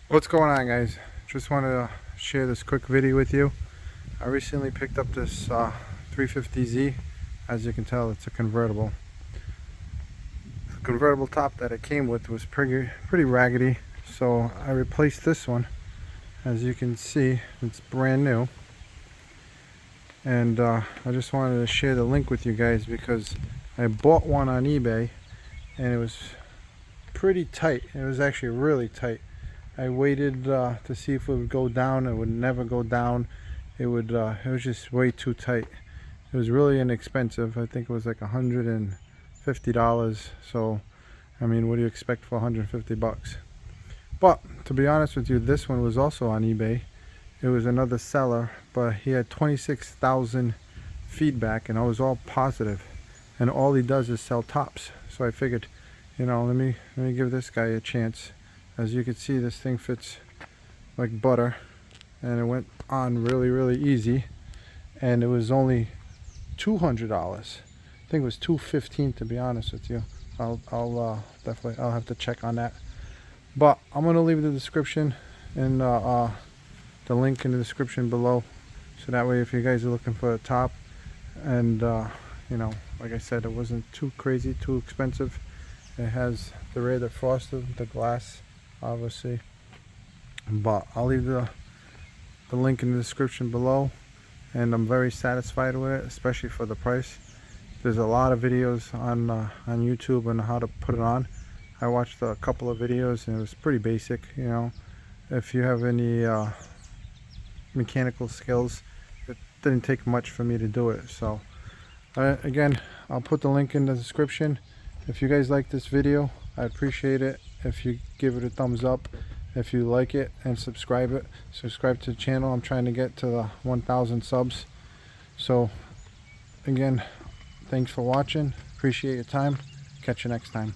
What's going on, guys? Just wanted to share this quick video with you. I recently picked up this 350Z. As you can tell, it's a convertible. The convertible top that it came with was pretty raggedy, so I replaced this one. As you can see, it's brand new, and I just wanted to share the link with you guys because I bought one on eBay and it was pretty tight. It was actually really tight. I waited to see if it would go down. It would never go down. It was just way too tight. It was really inexpensive. I think it was like $150. So, I mean, what do you expect for 150 bucks? But to be honest with you, this one was also on eBay. It was another seller, but he had 26,000 feedback, and I was all positive. And all he does is sell tops. So I figured, you know, let me give this guy a chance. As you can see, this thing fits like butter, and it went on really easy, and it was only $200. I think it was $215 to be honest with you. I'll definitely have to check on that, but I'm gonna leave the description and the link in the description below, so that way if you guys are looking for a top, and you know, like I said, it wasn't too crazy, too expensive. It has the rear defrosted, the glass obviously, but I'll leave the link in the description below, and I'm very satisfied with it, especially for the price. There's a lot of videos on YouTube on how to put it on. I watched a couple of videos and it was pretty basic. You know, if you have any mechanical skills, it didn't take much for me to do it. So again, I'll put the link in the description. If you guys like this video, I appreciate it if you give it a thumbs up, if you like it, and subscribe to the channel. I'm trying to get to the 1,000 subs. So again, thanks for watching. Appreciate your time. Catch you next time.